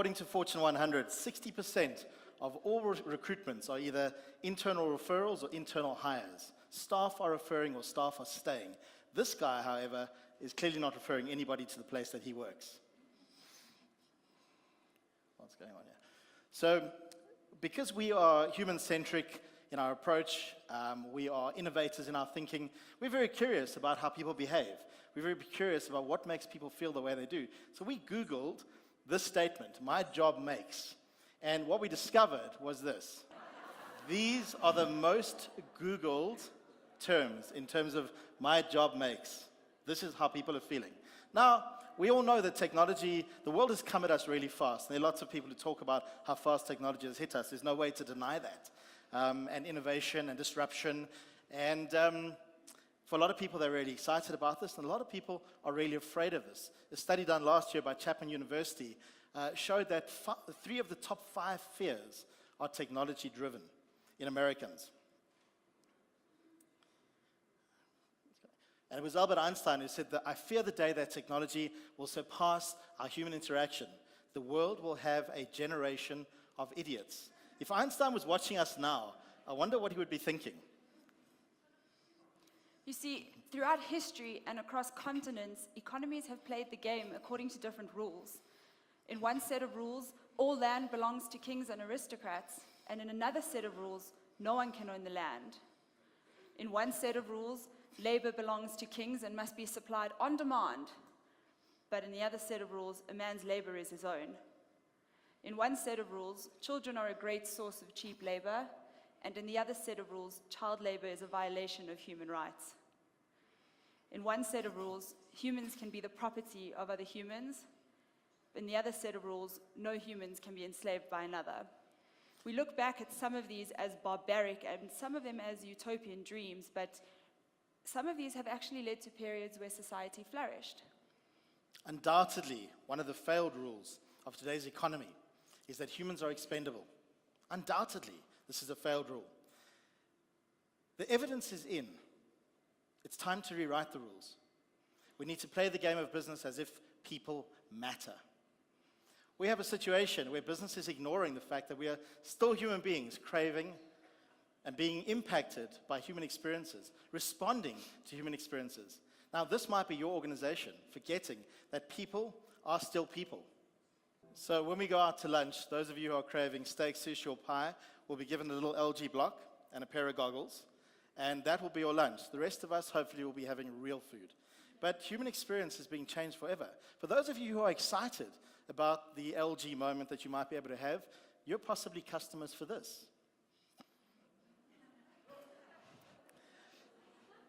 According to Fortune 100, 60% of all recruitments are either internal referrals or internal hires. Staff are referring or staff are staying. This guy, however, is clearly not referring anybody to the place that he works. What's going on here? So, because we are human-centric in our approach, we are innovators in our thinking, we're very curious about how people behave. We're very curious about what makes people feel the way they do. So we Googled this statement, "My job makes." And what we discovered was this. These are the most Googled terms in terms of "my job makes." This is how people are feeling. Now, we all know that technology, the world has come at us really fast. There are lots of people who talk about how fast technology has hit us. There's no way to deny that. And innovation and disruption. And for a lot of people, they're really excited about this, and a lot of people are really afraid of this. A study done last year by Chapman University showed that 3 of the top 5 fears are technology-driven in Americans. And it was Albert Einstein who said that, "I fear the day that technology will surpass our human interaction. The world will have a generation of idiots." If Einstein was watching us now, I wonder what he would be thinking. You see, throughout history and across continents, economies have played the game according to different rules. In one set of rules, all land belongs to kings and aristocrats, and in another set of rules, no one can own the land. In one set of rules, labor belongs to kings and must be supplied on demand, but in the other set of rules, a man's labor is his own. In one set of rules, children are a great source of cheap labor, and in the other set of rules, child labor is a violation of human rights. In one set of rules, humans can be the property of other humans. In the other set of rules, no humans can be enslaved by another. We look back at some of these as barbaric and some of them as utopian dreams, but some of these have actually led to periods where society flourished. Undoubtedly, one of the failed rules of today's economy is that humans are expendable. Undoubtedly, this is a failed rule. The evidence is in. It's time to rewrite the rules. We need to play the game of business as if people matter. We have a situation where business is ignoring the fact that we are still human beings craving and being impacted by human experiences, responding to human experiences. Now, this might be your organization, forgetting that people are still people. So when we go out to lunch, those of you who are craving steak, sushi, or pie will be given a little LG block and a pair of goggles, and that will be your lunch. The rest of us, hopefully, will be having real food. But human experience is being changed forever. For those of you who are excited about the LG moment that you might be able to have, you're possibly customers for this.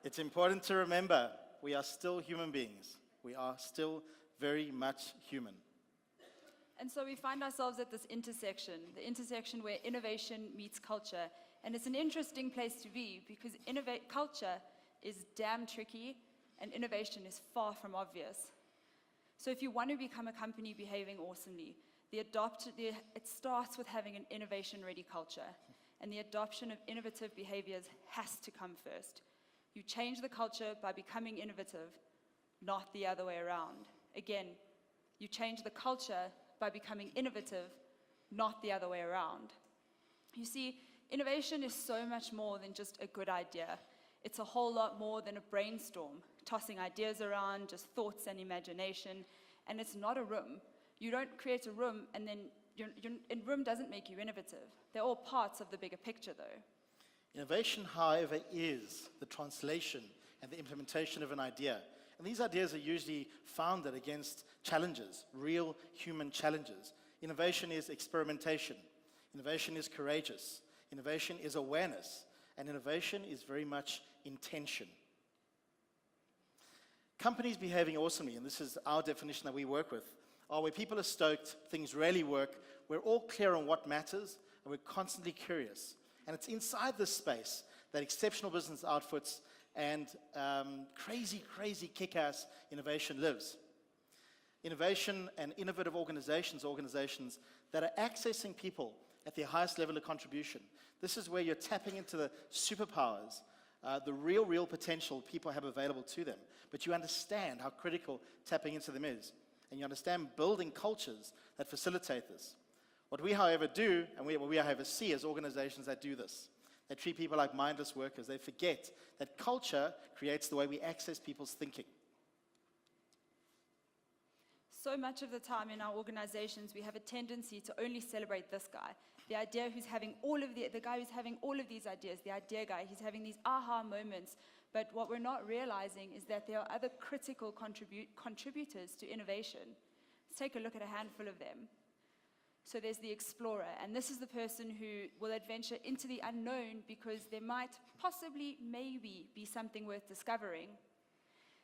It's important to remember, we are still human beings. We are still very much human. And so we find ourselves at this intersection, the intersection where innovation meets culture. And it's an interesting place to be because culture is damn tricky and innovation is far from obvious. So if you want to become a company behaving awesomely, it starts with having an innovation-ready culture. And the adoption of innovative behaviors has to come first. You change the culture by becoming innovative, not the other way around. Again, you change the culture by becoming innovative, not the other way around. You see, innovation is so much more than just a good idea. It's a whole lot more than a brainstorm, tossing ideas around, just thoughts and imagination. And it's not a room. You don't create a room and then a room doesn't make you innovative. They're all parts of the bigger picture, though. Innovation, however, is the translation and the implementation of an idea. And these ideas are usually founded against challenges, real human challenges. Innovation is experimentation. Innovation is courageous. Innovation is awareness. And innovation is very much intention. Companies behaving awesomely, and this is our definition that we work with, are where people are stoked, things really work, we're all clear on what matters, and we're constantly curious. And it's inside this space that exceptional business outputs and crazy, crazy kick-ass innovation lives. Innovation and innovative organizations that are accessing people at their highest level of contribution. This is where you're tapping into the superpowers, the real potential people have available to them. But you understand how critical tapping into them is. and you understand building cultures that facilitate this. What we, however, do, and what we, however, see as organizations that do this, they treat people like mindless workers. They forget that culture creates the way we access people's thinking. So much of the time in our organizations, we have a tendency to only celebrate this guy. The idea who's having the guy who's having all of these ideas, the idea guy, he's having these aha moments. But what we're not realizing is that there are other critical contributors to innovation. Let's take a look at a handful of them. So there's the explorer, and this is the person who will adventure into the unknown because there might possibly, maybe, be something worth discovering.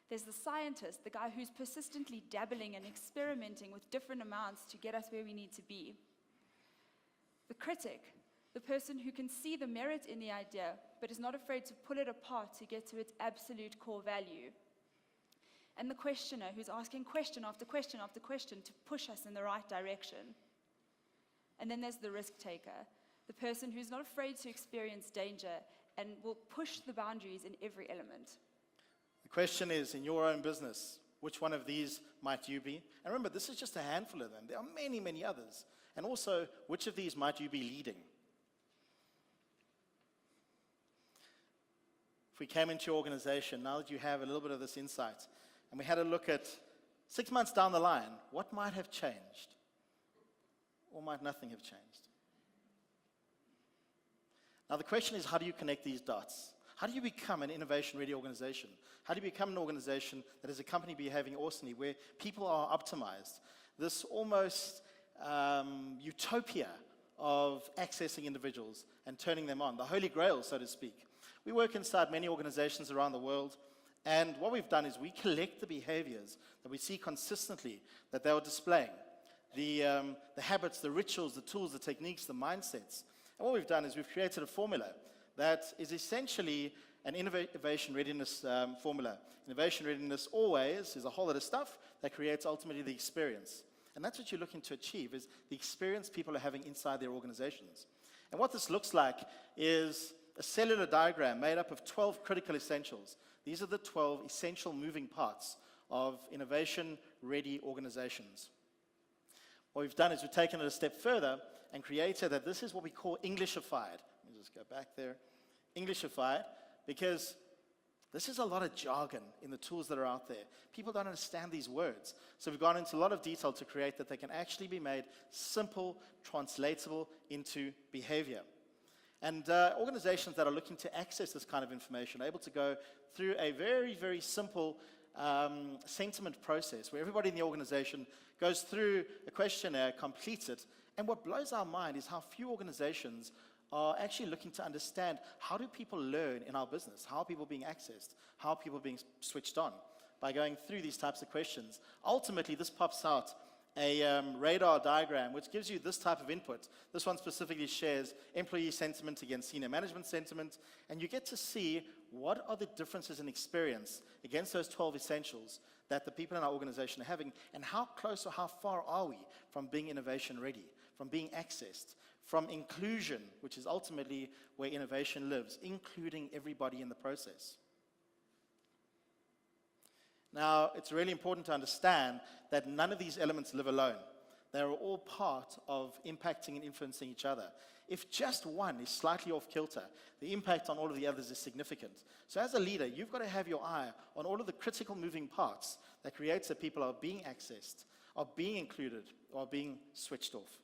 There's the scientist, the guy who's persistently dabbling and experimenting with different amounts to get us where we need to be. The critic, the person who can see the merit in the idea, but is not afraid to pull it apart to get to its absolute core value. And the questioner, who's asking question after question after question to push us in the right direction. And then there's the risk taker, the person who's not afraid to experience danger and will push the boundaries in every element. The question is, in your own business, which one of these might you be? And remember, this is just a handful of them. There are many, many others. And also, which of these might you be leading? If we came into your organization, now that you have a little bit of this insight, and we had a look at 6 months down the line, what might have changed? Or might nothing have changed? Now the question is, how do you connect these dots? How do you become an innovation-ready organization? How do you become an organization that is a company behaving awesomely, where people are optimized? This almost utopia of accessing individuals and turning them on, the holy grail, so to speak. We work inside many organizations around the world, and what we've done is we collect the behaviors that we see consistently that they are displaying. The habits, the rituals, the tools, the techniques, the mindsets. And what we've done is we've created a formula that is essentially an innovation readiness formula. Innovation readiness always is a whole lot of stuff that creates ultimately the experience. And that's what you're looking to achieve, is the experience people are having inside their organizations. And what this looks like is a cellular diagram made up of 12 critical essentials. These are the 12 essential moving parts of innovation-ready organizations. What we've done is we've taken it a step further and created that this is what we call Englishified. Let me just go back there. Englishified, because this is a lot of jargon in the tools that are out there. People don't understand these words. So we've gone into a lot of detail to create that they can actually be made simple, translatable into behavior. And organizations that are looking to access this kind of information are able to go through a very, very simple sentiment process where everybody in the organization goes through a questionnaire, completes it, and what blows our mind is how few organizations are actually looking to understand, how do people learn in our business? How are people being accessed? How are people being switched on? By going through these types of questions. Ultimately, this pops out a radar diagram which gives you this type of input. This one specifically shares employee sentiment against senior management sentiment, and you get to see what are the differences in experience against those 12 essentials that the people in our organization are having, and how close or how far are we from being innovation ready, from being accessed, from inclusion, which is ultimately where innovation lives, including everybody in the process. Now, it's really important to understand that none of these elements live alone. They are all part of impacting and influencing each other. If just one is slightly off kilter, the impact on all of the others is significant. So as a leader, you've got to have your eye on all of the critical moving parts that creates that people are being accessed, are being included, or are being switched off.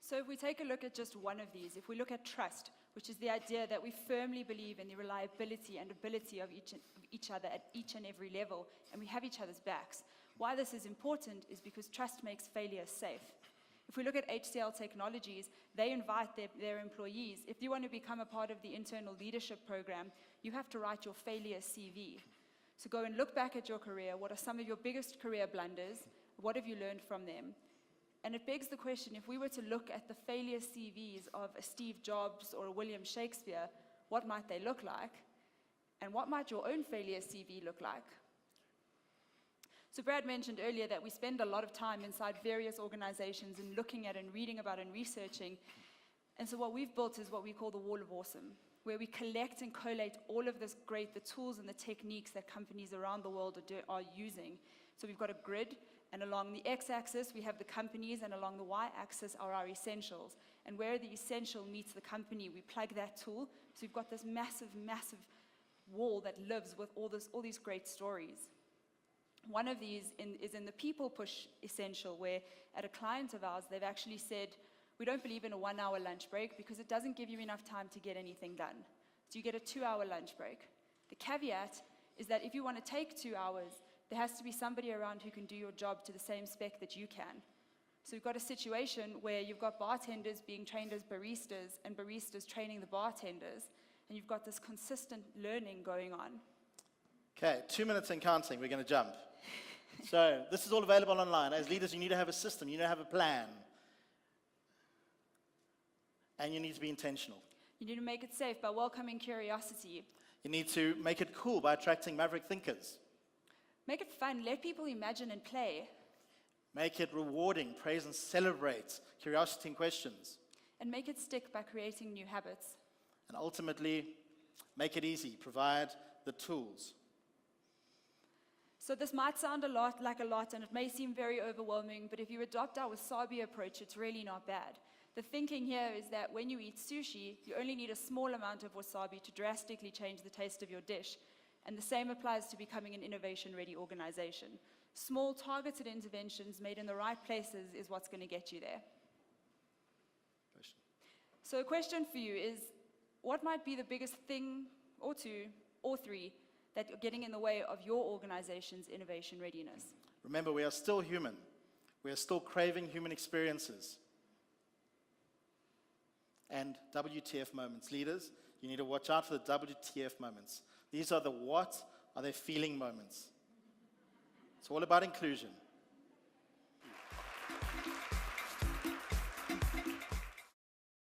So if we take a look at just one of these, if we look at trust, which is the idea that we firmly believe in the reliability and ability of each other at each and every level, and we have each other's backs. Why this is important is because trust makes failure safe. If we look at HCL Technologies, they invite their employees, if you want to become a part of the internal leadership program, you have to write your failure CV. So go and look back at your career. What are some of your biggest career blunders? What have you learned from them? And it begs the question, if we were to look at the failure CVs of a Steve Jobs or a William Shakespeare, what might they look like? And what might your own failure CV look like? So Brad mentioned earlier that we spend a lot of time inside various organizations and looking at and reading about and researching. And so what we've built is what we call the Wall of Awesome, where we collect and collate all of this great, the tools and the techniques that companies around the world are using. So we've got a grid, And along the x-axis, we have the companies, and along the y-axis are our essentials. And where the essential meets the company, we plug that tool. So we've got this massive, massive wall that lives with all these great stories. One of these is in the people push essential, where at a client of ours, they've actually said, we don't believe in a 1-hour lunch break because it doesn't give you enough time to get anything done. So you get a 2-hour lunch break. The caveat is that if you want to take 2 hours, there has to be somebody around who can do your job to the same spec that you can. So we've got a situation where you've got bartenders being trained as baristas and baristas training the bartenders, and you've got this consistent learning going on. Okay, 2 minutes and counting, we're going to jump. So this is all available online. As leaders, you need to have a system, you need to have a plan. And you need to be intentional. You need to make it safe by welcoming curiosity. You need to make it cool by attracting maverick thinkers. Make it fun. Let people imagine and play. Make it rewarding, praise and celebrate curiosity and questions. And make it stick by creating new habits. And ultimately, make it easy, provide the tools. So this might sound like a lot, and it may seem very overwhelming, but if you adopt our wasabi approach, it's really not bad. The thinking here is that when you eat sushi, you only need a small amount of wasabi to drastically change the taste of your dish. And the same applies to becoming an innovation-ready organization. Small, targeted interventions made in the right places is what's going to get you there. Question. So a question for you is, what might be the biggest thing, or two, or three, that are getting in the way of your organization's innovation readiness? Remember, we are still human. We are still craving human experiences. And WTF moments. Leaders, you need to watch out for the WTF moments. These are the what are they feeling moments. It's all about inclusion.